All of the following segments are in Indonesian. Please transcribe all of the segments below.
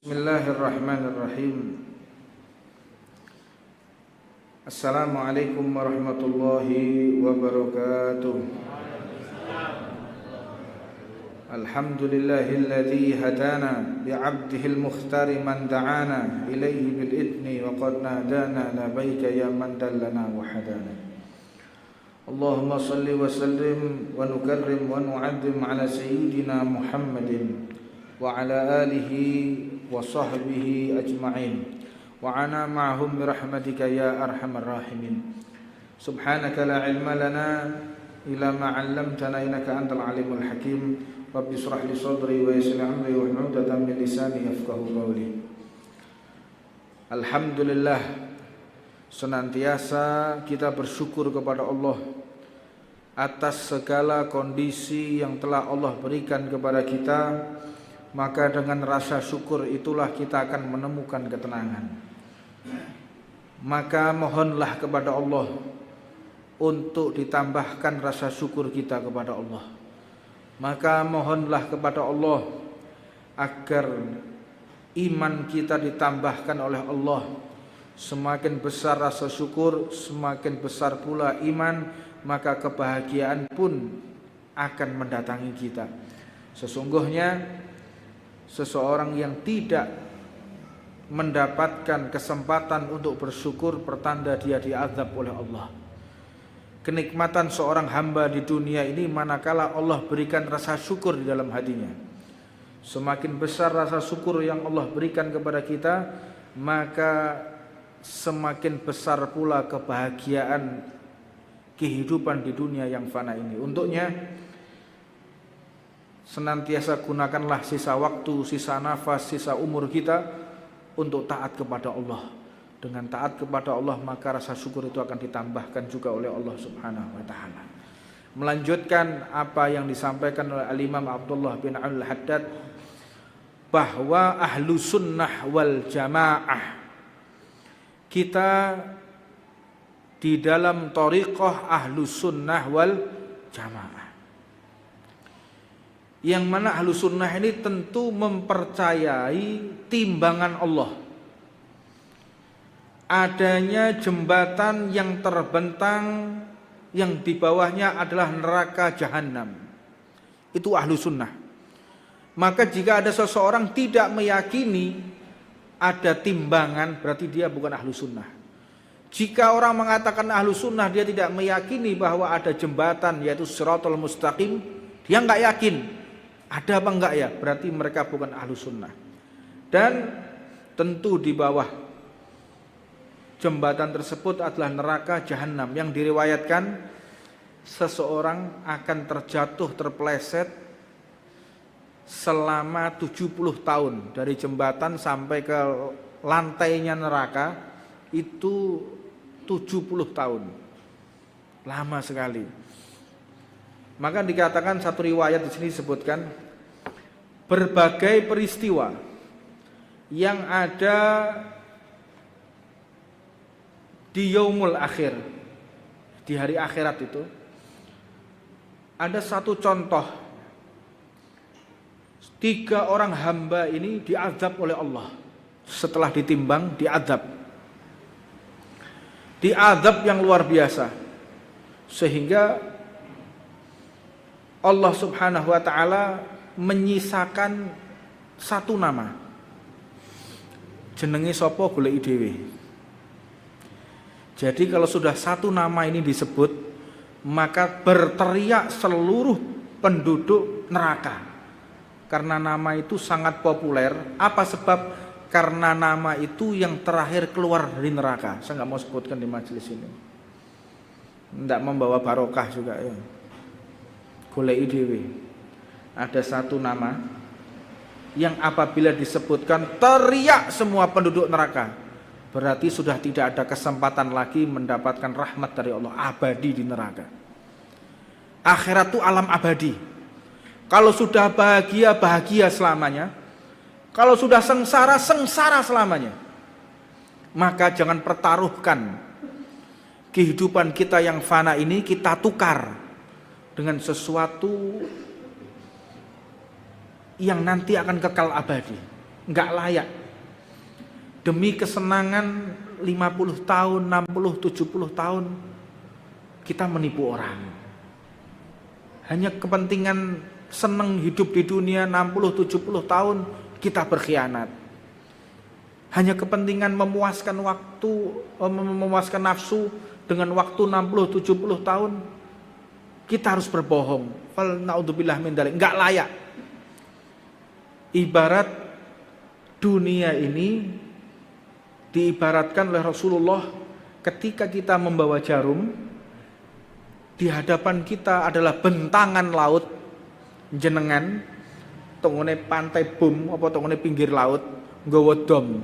Bismillahirrahmanirrahim. Assalamualaikum warahmatullahi wabarakatuh. Alhamdulillahilladzi hadana bi'abdihil mukhtari man da'ana ilaihi bil idni wa qad nadana labbaika ya man dallana wa hadana. Allahumma salli wa sallim wa nukarrim wa nu'azzim ala sayyidina Muhammadin wa ala alihi wa sahbihi ajma'in wa ana ma'hum birahmatika ya arhamar rahimin. Subhanaka la ilma lana illa ma 'allamtana innaka antal alimul hakim. Rabbi shrah li sadri wa yassir li amri wahlul 'uqdatam min lisani yafqahu qawli. Alhamdulillah, senantiasa kita bersyukur kepada Allah atas segala kondisi yang telah Allah berikan kepada kita. Maka dengan rasa syukur itulah kita akan menemukan ketenangan. Maka mohonlah kepada Allah untuk ditambahkan rasa syukur kita kepada Allah. Maka mohonlah kepada Allah agar iman kita ditambahkan oleh Allah. Semakin besar rasa syukur, semakin besar pula iman, maka kebahagiaan pun akan mendatangi kita. Sesungguhnya seseorang yang tidak mendapatkan kesempatan untuk bersyukur pertanda dia diazab oleh Allah. Kenikmatan seorang hamba di dunia ini manakala Allah berikan rasa syukur di dalam hatinya. Semakin besar rasa syukur yang Allah berikan kepada kita, maka semakin besar pula kebahagiaan kehidupan di dunia yang fana ini. Untuknya senantiasa gunakanlah sisa waktu, sisa nafas, sisa umur kita untuk taat kepada Allah. Dengan taat kepada Allah maka rasa syukur itu akan ditambahkan juga oleh Allah Subhanahu wa taala. Melanjutkan apa yang disampaikan oleh Al-Imam Abdullah bin Al-Haddad bahwa ahlu sunnah wal jamaah, kita di dalam thariqah ahlu sunnah wal jamaah, yang mana ahlu sunnah ini tentu mempercayai timbangan Allah, adanya jembatan yang terbentang yang di bawahnya adalah neraka jahanam. Itu ahlu sunnah. Maka jika ada seseorang tidak meyakini ada timbangan, berarti dia bukan ahlu sunnah. Jika orang mengatakan ahlu sunnah, dia tidak meyakini bahwa ada jembatan yaitu Shirathul Mustaqim, dia enggak yakin ada apa enggak ya, berarti mereka bukan ahlu sunnah. Dan tentu di bawah jembatan tersebut adalah neraka jahanam yang diriwayatkan seseorang akan terjatuh, terpeleset selama 70 tahun dari jembatan sampai ke lantainya neraka, itu 70 tahun. Lama sekali. Maka dikatakan satu riwayat di sini disebutkan berbagai peristiwa yang ada di yaumul akhir, di hari akhirat itu ada satu contoh, 3 orang hamba ini diazab oleh Allah. Setelah ditimbang diazab yang luar biasa, sehingga Allah Subhanahu wa taala menyisakan satu nama. Jenenge sapa goleki dhewe. Jadi kalau sudah satu nama ini disebut, maka berteriak seluruh penduduk neraka. Karena nama itu sangat populer. Apa sebab? Karena nama itu yang terakhir keluar dari neraka. Saya nggak mau sebutkan di majelis ini. Tidak membawa barokah juga ya. Goleki dhewe. Ada satu nama yang apabila disebutkan teriak semua penduduk neraka, berarti sudah tidak ada kesempatan lagi mendapatkan rahmat dari Allah, abadi di neraka. Akhirat itu alam abadi. Kalau sudah bahagia, bahagia selamanya. Kalau sudah sengsara, sengsara selamanya. Maka jangan pertaruhkan kehidupan kita yang fana ini, kita tukar dengan sesuatu yang nanti akan kekal abadi. nggak layak. Demi kesenangan 50 tahun, 60, 70 tahun kita menipu orang. Hanya kepentingan seneng hidup di dunia 60, 70 tahun kita berkhianat. Hanya kepentingan memuaskan waktu, memuaskan nafsu dengan waktu 60, 70 tahun kita harus berbohong. Fal naudzubillah min dzalik, enggak layak. Ibarat dunia ini diibaratkan oleh Rasulullah ketika kita membawa jarum, di hadapan kita adalah bentangan laut, jenengan tongone pantai bum apa tongone pinggir laut nggawa dom.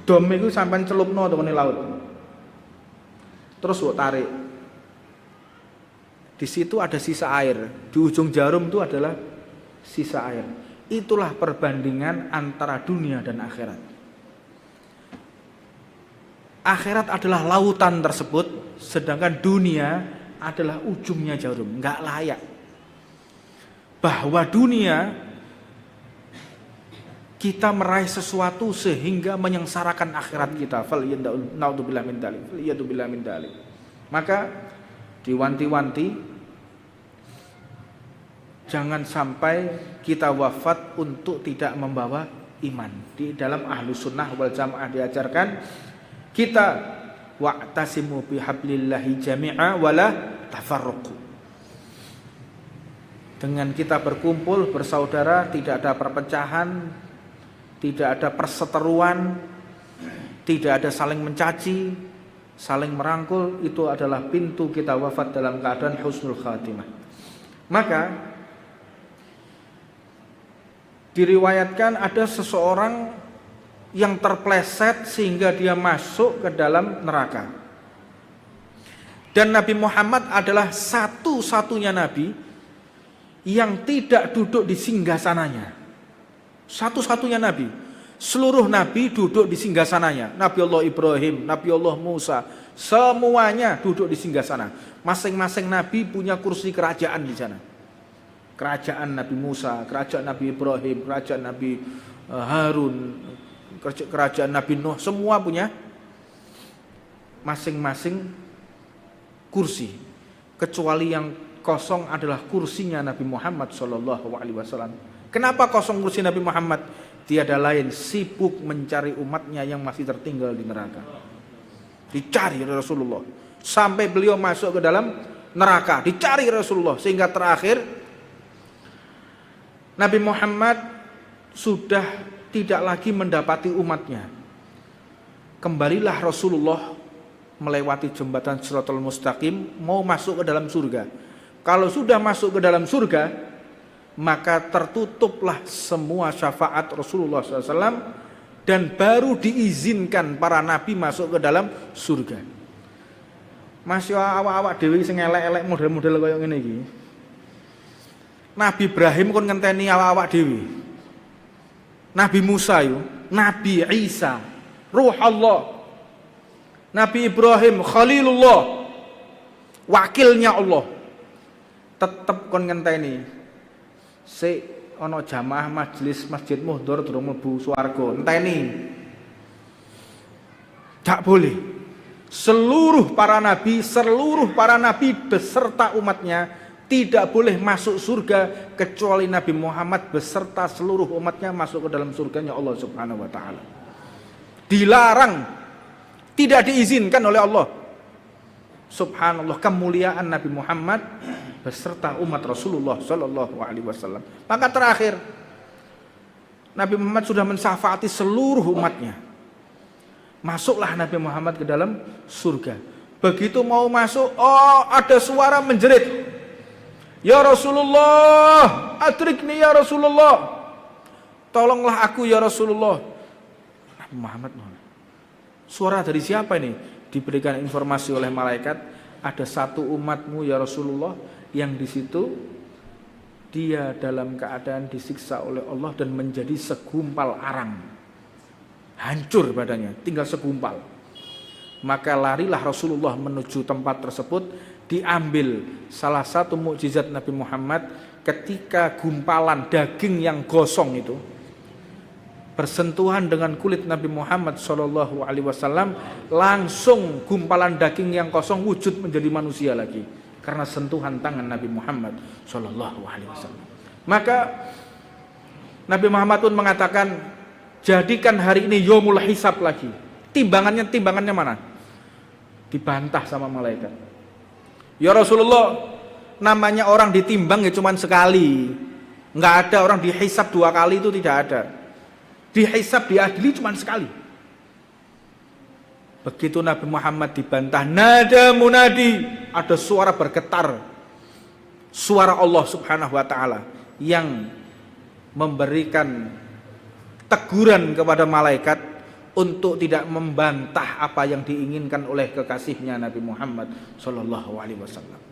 Dom itu sampean celupno tongone laut. Terus mbok tarik. Di situ ada sisa air. Di ujung jarum itu adalah sisa air. Itulah perbandingan antara dunia dan akhirat. Akhirat adalah lautan tersebut, sedangkan dunia adalah ujungnya jarum, nggak layak. Bahwa dunia kita meraih sesuatu sehingga menyengsarakan akhirat kita. Naudzubillah min dzalik. Maka diwanti-wanti jangan sampai kita wafat untuk tidak membawa iman. Di dalam Ahlus Sunnah wal Jamaah diajarkan kita wa'tasimu bihablillahi jami'a wala tafarruqu. Dengan kita berkumpul bersaudara, tidak ada perpecahan, tidak ada perseteruan, tidak ada saling mencaci, saling merangkul. Itu adalah pintu kita wafat dalam keadaan husnul khatimah. Maka diriwayatkan ada seseorang yang terpleset sehingga dia masuk ke dalam neraka. Dan Nabi Muhammad adalah satu-satunya nabi yang tidak duduk di singgasananya. Satu-satunya nabi. Seluruh nabi duduk di singgasananya. Nabi Allah Ibrahim, Nabi Allah Musa, semuanya duduk di singgasana. Masing-masing nabi punya kursi kerajaan di sana. Kerajaan Nabi Musa, kerajaan Nabi Ibrahim, kerajaan Nabi Harun, kerajaan Nabi Nuh, semua punya masing-masing kursi. Kecuali yang kosong adalah kursinya Nabi Muhammad SAW. Kenapa kosong kursi Nabi Muhammad? Tiada lain, sibuk mencari umatnya yang masih tertinggal di neraka. Dicari Rasulullah sampai beliau masuk ke dalam neraka, dicari Rasulullah sehingga terakhir Nabi Muhammad sudah tidak lagi mendapati umatnya. Kembalilah Rasulullah melewati jembatan Shiratal Mustaqim, mau masuk ke dalam surga. Kalau sudah masuk ke dalam surga, maka tertutuplah semua syafaat Rasulullah SAW dan baru diizinkan para nabi masuk ke dalam surga. Masih awak-awak dewi sing elek-elek model-model kaya ngene iki. Nabi Ibrahim kon ngenteni awak-awak dewi. Nabi Musa itu, Nabi Isa, Ruh Allah, Nabi Ibrahim, Khalilullah, wakilnya Allah. Tetep kon ngenteni. Si ono jamaah majelis Masjid Muhdhar durung mlebu swarga, enteni. Tak boleh. Seluruh para nabi beserta umatnya tidak boleh masuk surga kecuali Nabi Muhammad beserta seluruh umatnya masuk ke dalam surganya Allah Subhanahu wa taala. Dilarang, tidak diizinkan oleh Allah. Subhanallah, kemuliaan Nabi Muhammad beserta umat Rasulullah sallallahu alaihi wasallam. Maka terakhir Nabi Muhammad sudah mensyafaati seluruh umatnya. Masuklah Nabi Muhammad ke dalam surga. Begitu mau masuk, ada suara menjerit. Ya Rasulullah, adrikni ya Rasulullah. Tolonglah aku ya Rasulullah. Nabi Muhammad, suara dari siapa ini? Diberikan informasi oleh malaikat, ada satu umatmu ya Rasulullah yang di situ dia dalam keadaan disiksa oleh Allah dan menjadi segumpal arang. Hancur badannya, tinggal segumpal. Maka larilah Rasulullah menuju tempat tersebut. Diambil salah satu mukjizat Nabi Muhammad ketika gumpalan daging yang gosong itu bersentuhan dengan kulit Nabi Muhammad SAW, langsung gumpalan daging yang kosong wujud menjadi manusia lagi karena sentuhan tangan Nabi Muhammad SAW. Maka Nabi Muhammad pun mengatakan, jadikan hari ini yaumul hisab lagi. Timbangannya mana? Dibantah sama malaikat. Ya Rasulullah, namanya orang ditimbang ya cuma sekali. Nggak ada orang dihisab 2 kali, itu tidak ada. Dihisab, diadili cuma sekali. Begitu Nabi Muhammad dibantah, nada munadi, ada suara bergetar, suara Allah Subhanahu wa taala yang memberikan teguran kepada malaikat untuk tidak membantah apa yang diinginkan oleh kekasihnya Nabi Muhammad sallallahu alaihi wasallam.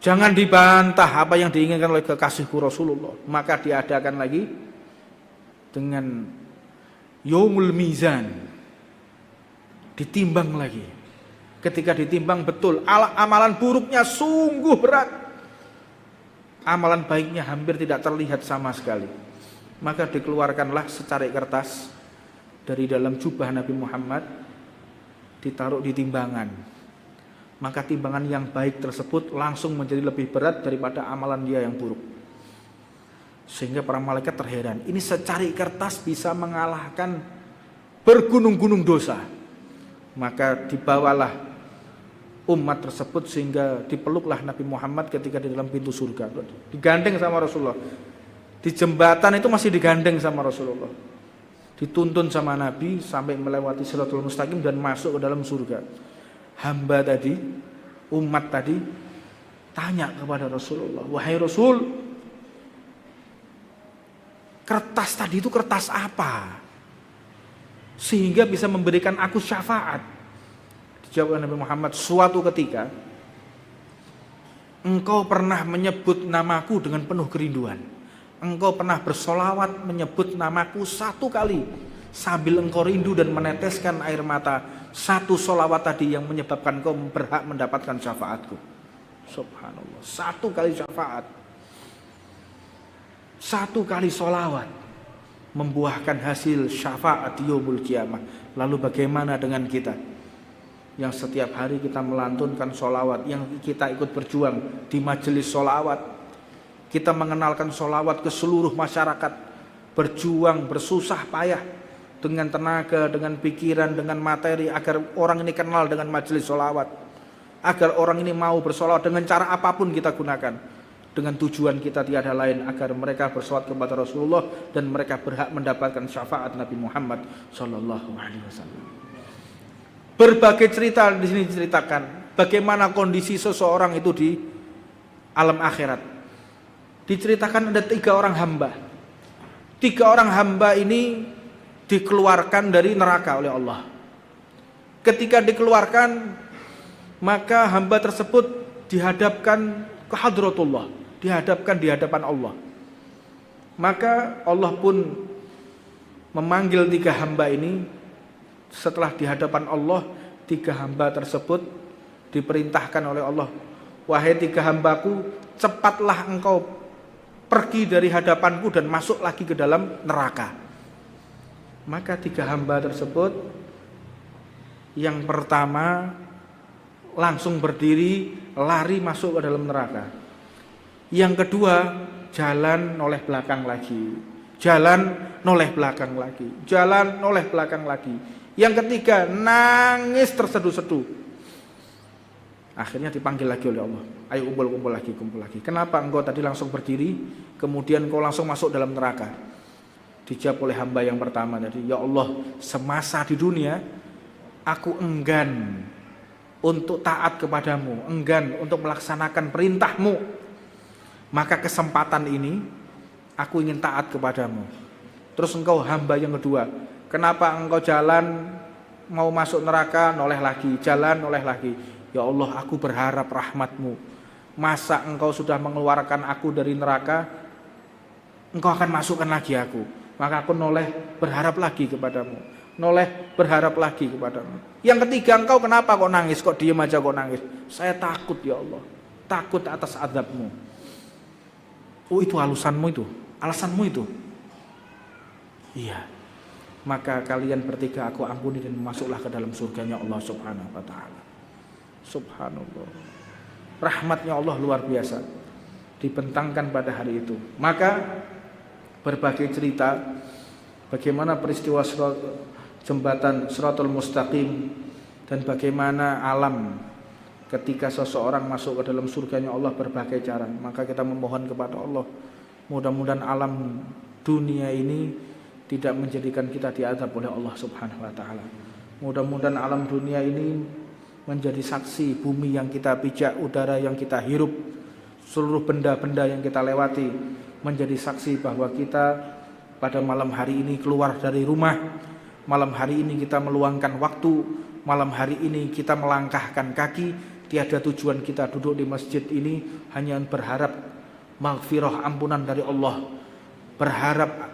Jangan dibantah apa yang diinginkan oleh kekasihku Rasulullah. Maka diadakan lagi dengan yaumul mizan, ditimbang lagi. Ketika ditimbang betul, amalan buruknya sungguh berat, amalan baiknya hampir tidak terlihat sama sekali. Maka dikeluarkanlah secari kertas dari dalam jubah Nabi Muhammad, ditaruh di timbangan. Maka timbangan yang baik tersebut langsung menjadi lebih berat daripada amalan dia yang buruk. Sehingga para malaikat terheran, ini secari kertas bisa mengalahkan bergunung-gunung dosa. Maka dibawalah umat tersebut sehingga dipeluklah Nabi Muhammad ketika di dalam pintu surga. Digandeng sama Rasulullah. Di jembatan itu masih digandeng sama Rasulullah. Dituntun sama Nabi sampai melewati Shirathul Mustaqim dan masuk ke dalam surga. Hamba tadi, umat tadi tanya kepada Rasulullah, wahai Rasul, kertas tadi itu kertas apa? Sehingga bisa memberikan aku syafaat. Dijawab Nabi Muhammad, suatu ketika engkau pernah menyebut namaku dengan penuh kerinduan. Engkau pernah bersolawat menyebut namaku 1 kali sambil engkau rindu dan meneteskan air mata. 1 solawat tadi yang menyebabkan engkau berhak mendapatkan syafaatku. Subhanallah, 1 kali syafaat, 1 kali solawat membuahkan hasil syafaat yaumul qiyamah. Lalu bagaimana dengan kita yang setiap hari kita melantunkan solawat, yang kita ikut berjuang di majelis solawat, kita mengenalkan solawat ke seluruh masyarakat, berjuang, bersusah payah dengan tenaga, dengan pikiran, dengan materi agar orang ini kenal dengan majelis solawat, agar orang ini mau bersolawat dengan cara apapun kita gunakan, dengan tujuan kita tiada lain agar mereka bersolawat kepada Rasulullah dan mereka berhak mendapatkan syafaat Nabi Muhammad Sallallahu Alaihi Wasallam. Berbagai cerita di sini diceritakan bagaimana kondisi seseorang itu di alam akhirat. Diceritakan ada 3 orang hamba. 3 orang hamba ini dikeluarkan dari neraka oleh Allah. Ketika dikeluarkan, maka hamba tersebut dihadapkan ke hadratullah, dihadapkan di hadapan Allah. Maka Allah pun memanggil 3 hamba ini. Setelah di hadapan Allah, 3 hamba tersebut diperintahkan oleh Allah, wahai 3 hambaku, cepatlah engkau pergi dari hadapanku dan masuk lagi ke dalam neraka. Maka 3 hamba tersebut, yang pertama langsung berdiri lari masuk ke dalam neraka. Yang kedua jalan noleh belakang lagi, jalan noleh belakang lagi, jalan noleh belakang lagi. Yang ketiga nangis terseduh-seduh. Akhirnya dipanggil lagi oleh Allah, ayo kumpul lagi. Kenapa engkau tadi langsung berdiri, kemudian engkau langsung masuk dalam neraka? Dijawab oleh hamba yang pertama tadi, ya Allah, semasa di dunia aku enggan untuk taat kepadamu, enggan untuk melaksanakan perintahmu. Maka kesempatan ini aku ingin taat kepadamu. Terus engkau hamba yang kedua, kenapa engkau jalan mau masuk neraka noleh lagi, jalan noleh lagi? Ya Allah, aku berharap rahmatmu. Masa engkau sudah mengeluarkan aku dari neraka, engkau akan masukkan lagi aku. Maka aku noleh berharap lagi kepadamu, noleh berharap lagi kepadamu. Yang ketiga, engkau kenapa kok nangis, kok diem aja kok nangis? Saya takut ya Allah, takut atas azabmu. Oh itu alasanmu itu, alasanmu itu. Iya. Maka kalian bertiga aku ampuni dan masuklah ke dalam surganya Allah Subhanahu wa taala. Subhanallah. Rahmatnya Allah luar biasa dibentangkan pada hari itu. Maka berbagai cerita bagaimana peristiwa jembatan Shiratal Mustaqim dan bagaimana alam ketika seseorang masuk ke dalam surganya Allah berbagai cara. Maka kita memohon kepada Allah, mudah-mudahan alam dunia ini tidak menjadikan kita diazab oleh Allah Subhanahu wa taala. Mudah-mudahan alam dunia ini menjadi saksi bumi yang kita pijak, udara yang kita hirup, seluruh benda-benda yang kita lewati menjadi saksi bahwa kita pada malam hari ini keluar dari rumah, malam hari ini kita meluangkan waktu, malam hari ini kita melangkahkan kaki, tiada tujuan kita duduk di masjid ini hanya berharap maghfirah, ampunan dari Allah, berharap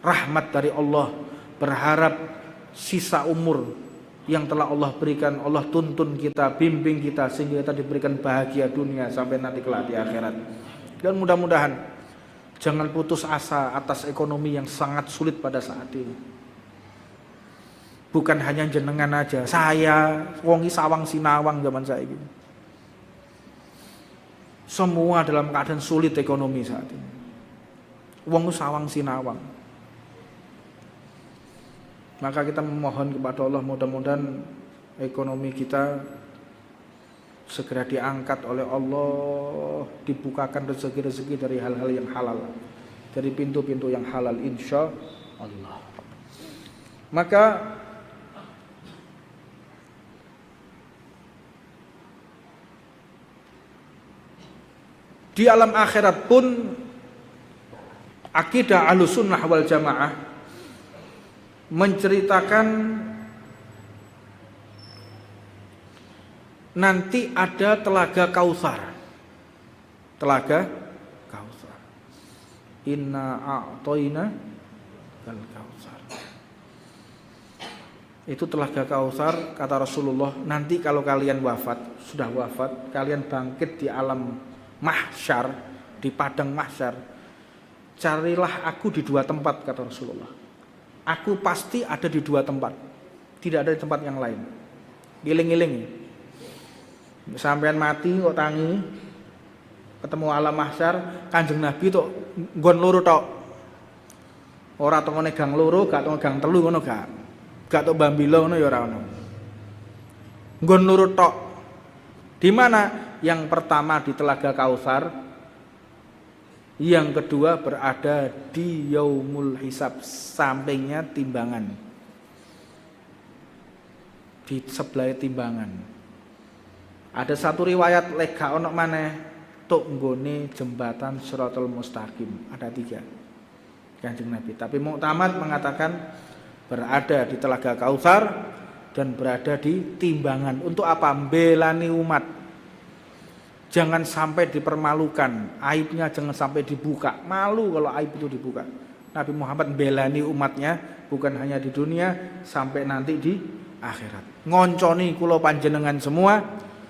rahmat dari Allah, berharap sisa umur yang telah Allah berikan, Allah tuntun kita, bimbing kita sehingga kita diberikan bahagia dunia sampai nanti kelak di akhirat. Dan mudah-mudahan jangan putus asa atas ekonomi yang sangat sulit pada saat ini. Bukan hanya jenengan aja, saya wongi sawang sinawang zaman saya ini. Semua dalam keadaan sulit ekonomi saat ini. Wong sawang sinawang. Maka kita memohon kepada Allah mudah-mudahan ekonomi kita segera diangkat oleh Allah, dibukakan rezeki-rezeki dari hal-hal yang halal, dari pintu-pintu yang halal insya Allah. Maka di alam akhirat pun akidah Ahlussunnah wal Jamaah menceritakan nanti ada telaga Kautsar. Telaga Kautsar. Inna a'toina kal Kautsar. Itu telaga Kautsar, kata Rasulullah, nanti kalau kalian wafat, sudah wafat, kalian bangkit di alam mahsyar, di padang mahsyar, carilah aku di dua tempat, kata Rasulullah. Aku pasti ada di dua tempat, tidak ada di tempat yang lain. Giling-giling, sampean mati kok tangi ketemu alam mahsyar, Kanjeng Nabi tok nggon loro tok. Ora tengone gang loro, gak tengone gang telu ngono gak. Gak tok Bambila ngono ya ora ono. Nggon loro tok. Di mana? Yang pertama di Telaga Kautsar. Yang kedua berada di Yaumul Hisab, sampingnya timbangan. Di sebelah timbangan. Ada satu riwayat lega ono maneh tok nggone jembatan Shiratal Mustaqim. Ada 3 Kanjeng Nabi. Tapi Mu'tamad mengatakan berada di Telaga Kautsar dan berada di timbangan. Untuk apa? Belani umat. Jangan sampai dipermalukan, aibnya jangan sampai dibuka. Malu kalau aib itu dibuka. Nabi Muhammad belani umatnya bukan hanya di dunia, sampai nanti di akhirat. Ngonconi kula panjenengan semua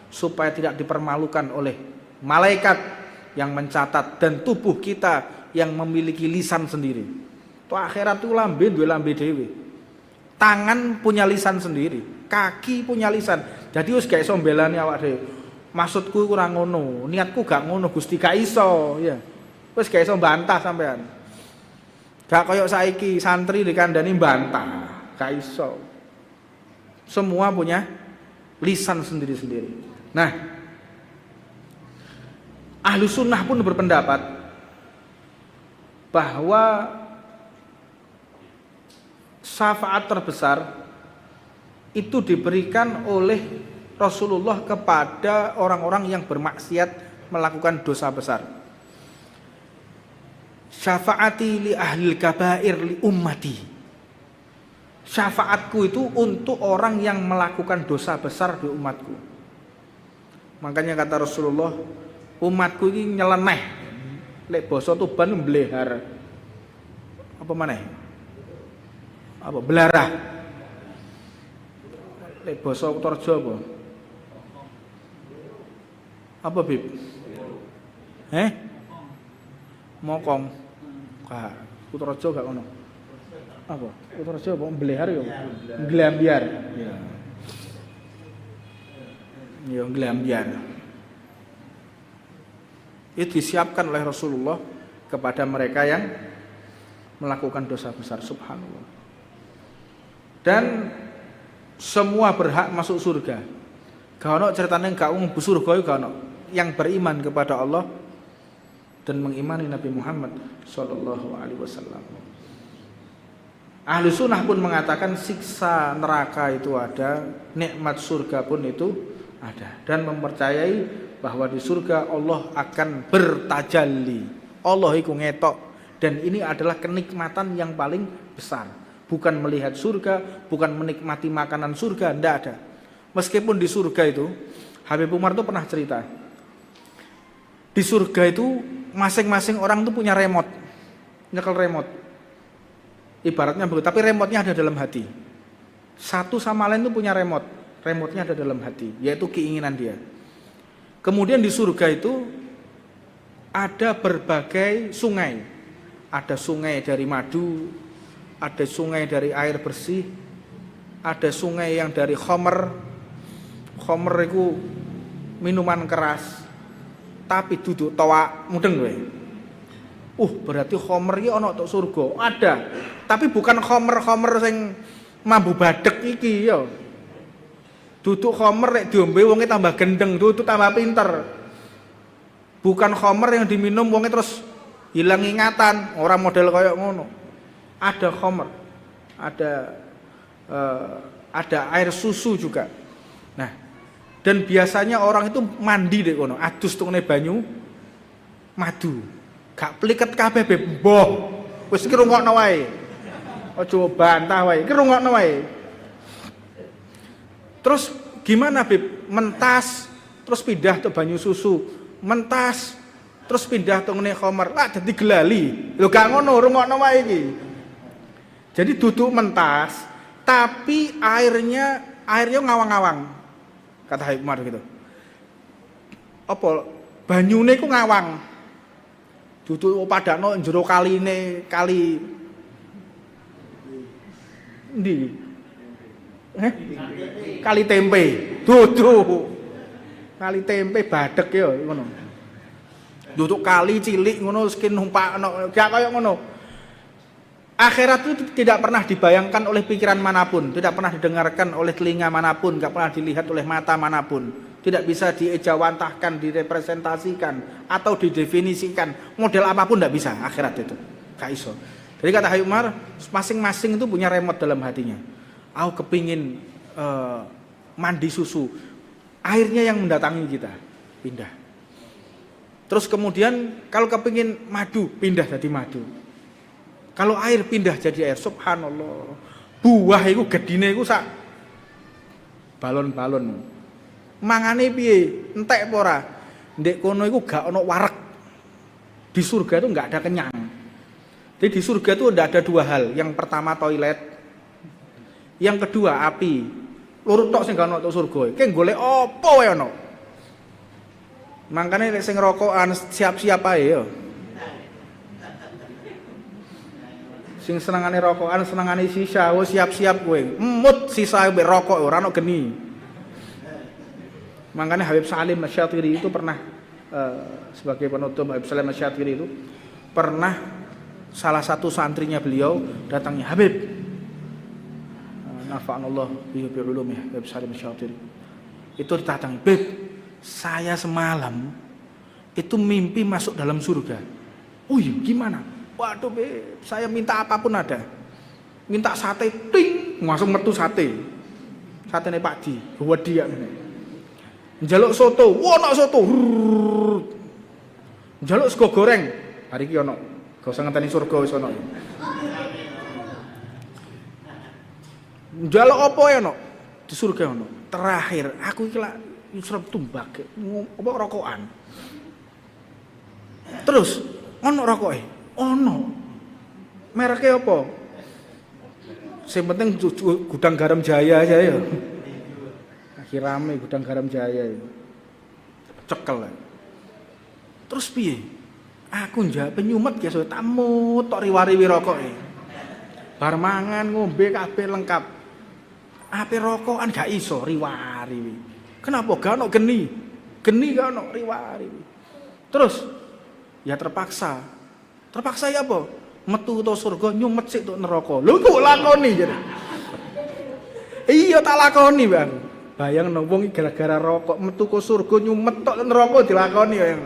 supaya tidak dipermalukan oleh malaikat yang mencatat dan tubuh kita yang memiliki lisan sendiri. Tuh akhirat itu lambe duwe lambe dhewe. Tangan punya lisan sendiri, kaki punya lisan. Jadi wis gak iso mbelani awak dhewe. Maksudku kurang ngono, niatku gak ngono Gusti, gak iso ya. Wis gak iso bantah sampean. Gak koyok saiki santri dikandani bantah, gak iso. Semua punya lisan sendiri-sendiri. Nah, Ahlussunnah pun berpendapat bahwa syafaat terbesar itu diberikan oleh Rasulullah kepada orang-orang yang bermaksiat melakukan dosa besar. Syafaati li ahlil kabair li ummati. Syafaatku itu untuk orang yang melakukan dosa besar di umatku. Makanya kata Rasulullah, umatku ini nyeleneh. Lek basa Tuban mblehar. Apa maneh? Apa belarah? Lek basa Toraja apa? Apa Bib? Mokong. Kak, Kutoraja gak ngono. apa? Utaraja apa? Belehar ya? Glambiar. Ya. Ya, glambiar. Itu disiapkan oleh Rasulullah kepada mereka yang melakukan dosa besar, subhanallah. Dan semua berhak masuk surga. Gak ono ceritanya gak umum surga itu gak ono. Yang beriman kepada Allah dan mengimani Nabi Muhammad sallallahu alaihi wasallam. Ahlu sunnah pun mengatakan siksa neraka itu ada, nikmat surga pun itu ada, dan mempercayai bahwa di surga Allah akan bertajalli. Allah itu ngetok, dan ini adalah kenikmatan yang paling besar. Bukan melihat surga, bukan menikmati makanan surga, tidak ada. Meskipun di surga itu, Habib Umar itu pernah cerita, di surga itu masing-masing orang itu punya remote, nyekel remote. Ibaratnya begitu, tapi remote-nya ada dalam hati. Satu sama lain itu punya remote, remote-nya ada dalam hati, yaitu keinginan dia. Kemudian di surga itu ada berbagai sungai. Ada sungai dari madu, ada sungai dari air bersih, ada sungai yang dari khamr. Khamr itu minuman keras, tapi duduk toa mudeng kowe. Berarti khamr iki ana tok surga. Ada. Tapi bukan khamr sing mambu badek iki ya. Duduk khamr nek diombe wonge tambah gendeng, duduk tambah pinter. Bukan khamr yang diminum wonge terus hilang ingatan, orang model kayak ngono. Ada khamr. Ada air susu juga. Nah, dan biasanya orang itu mandi dek kono, adus tukne banyu madu. Gak pliket kabeh be mbah. Wis iki rungokno wae. Aja bantah wae, iki rungokno wae. Terus gimana Beb? Mentas terus pindah ke banyu susu, mentas terus pindah ke ngene khamr. Lah dadi gelali. Lho gak ngono, rungokno wae iki. Jadi duduk mentas, tapi airnya ngawang-ngawang. Kata Habib Umar gitu. Apa banyune ku ngawang. Duduk padakno njero kaline, kali ndi? Kali tempe. Duduk. Kali tempe badek ya ngono. Duduk kali cilik ngono skin numpakno, gak kaya ngono. Akhirat itu tidak pernah dibayangkan oleh pikiran manapun, tidak pernah didengarkan oleh telinga manapun, gak pernah dilihat oleh mata manapun. Tidak bisa diejawantahkan, direpresentasikan atau didefinisikan. Model apapun tidak bisa akhirat itu. Gak iso. Jadi kata Habib Umar, masing-masing itu punya remote dalam hatinya. Aku kepingin mandi susu, airnya yang mendatangi kita, pindah. Terus kemudian kalau kepingin madu, pindah jadi madu. Kalau air pindah jadi air, subhanallah. Buah itu gedine itu sak balon-balon. Mangane piye? Entek apa ora? Ndek kono iku gak ono wareg. Di surga itu enggak ada kenyang. Jadi di surga itu ada dua hal. Yang pertama toilet. Yang kedua api. Loro tok sing gak ono tok surga. Ki golek apa wae ono. Mangkane nek sing rokokan siap-siap ae ya. Sing senengane rokokan, senengane sisa, wis siap-siap kowe. Emut sisa mbek rokok ora ono geni. Makanya Habib Salim Asy-Syatiri itu pernah sebagai penutup, Habib Salim Asy-Syatiri itu pernah salah satu santrinya beliau datangnya, Habib nafa'anallah bihi bi'ulumih, Habib Salim Asy-Syatiri itu didatangi, Beb, saya semalam itu mimpi masuk dalam surga. Oh iya, gimana? Waduh Beb, saya minta apapun ada. Minta sate, ting, langsung metu sate. Satene Pak Di, wedi ya. Njaluk soto, ono soto. Njaluk sego goreng, hari iki ono. Gak usah ngenteni surga wis ono. Njaluk apa ya ono? Di surga ono. Terakhir, aku iki lak nyusrep tumbak, apa rokokan. Terus ono rokoke? Ono. Mereke apa? Sing penting gudang garam Jaya aja ya. Rame gudang garam Jaya itu cekel. Terus piye? Aku njak penyumet ya so tamut tok riwari rokoke. bar mangan ngombe kabeh lengkap. Ape rokokan gak iso riwari. Kenapa gak ono geni? Geni gak ono riwari. Terus ya terpaksa. Terpaksa ya apa? Metu to surga nyumet sik tok neraka. Lho kok lakoni jare. Iya tak lakoni, Bang. Bayangno wong gara-gara rokok metu ke surga nyumet tok neraka dilakoni ya.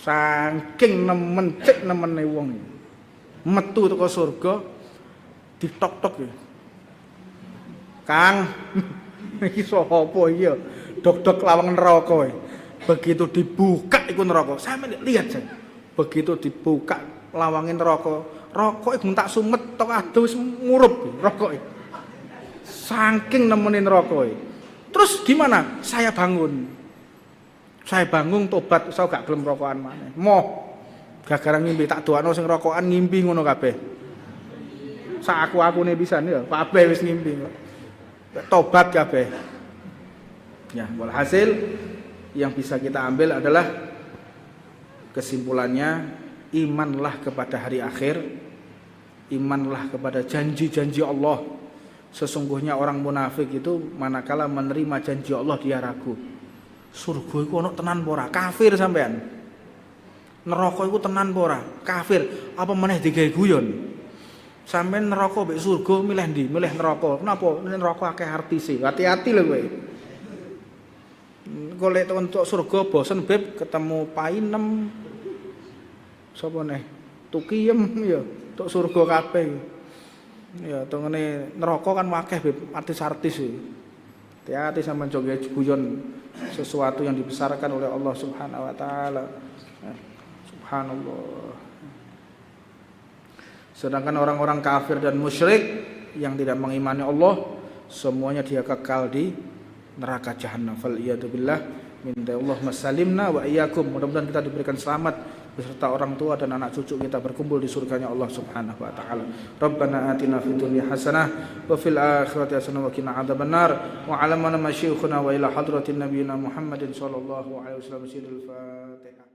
Saking nemen cek nemene wong. Metu teko surga ditok-tok ya. Kang, iki sapa iya? Dok-dok lawang neraka. Begitu dibuka iku neraka. Sampe lihat saya. Begitu dibuka lawangin neraka, rokok iku tak sumet tok adoh wis ngurup rokok. Saking nemenin neraka. Terus gimana? Saya bangun tobat, saya gak gelem rokokan maneh. Moh gara-gara ngimpi tak doano sing rokokan ngimpi ngono kabeh. Sak aku-akune pisan ya, kabeh wis ngimpi. Tobat kabeh. Ya, walhasil yang bisa kita ambil adalah kesimpulannya imanlah kepada hari akhir, imanlah kepada janji-janji Allah. Sesungguhnya orang munafik itu manakala menerima janji Allah dia ragu. Surga iku ono tenan apa ora? Kafir sampean. Neraka iku tenan apa ora? Kafir. Apa meneh digawe guyon? Sampeyan neraka mbek surga milih ndi? Milih neraka. Kenapa? Neraka akeh artise. Hati-hati lho kowe. Golek untuk surga bosen beb ketemu painem. Sapa neh? Tukiyem ya, untuk surga kabeh. Ya, tengene neraka kan akeh beb artis-artis iki. Hati-hati sampean joget guyon sesuatu yang dibesarkan oleh Allah Subhanahu wa taala. Subhanallah. Sedangkan orang-orang kafir dan musyrik yang tidak mengimani Allah, semuanya dia kekal di neraka jahanam. Fal iyadu billah min Allah masalimna wa iyyakum. Mudah-mudahan kita diberikan selamat beserta orang tua dan anak cucu kita berkumpul di surganya Allah Subhanahu wa taala. Rabbana atina fid dunya hasanah wa fil akhirati hasanah wa qina adzabannar. Wa 'ala man masyikhuna wa ila hadratin nabiyina Muhammadin sallallahu alaihi wasallam. Fatihah.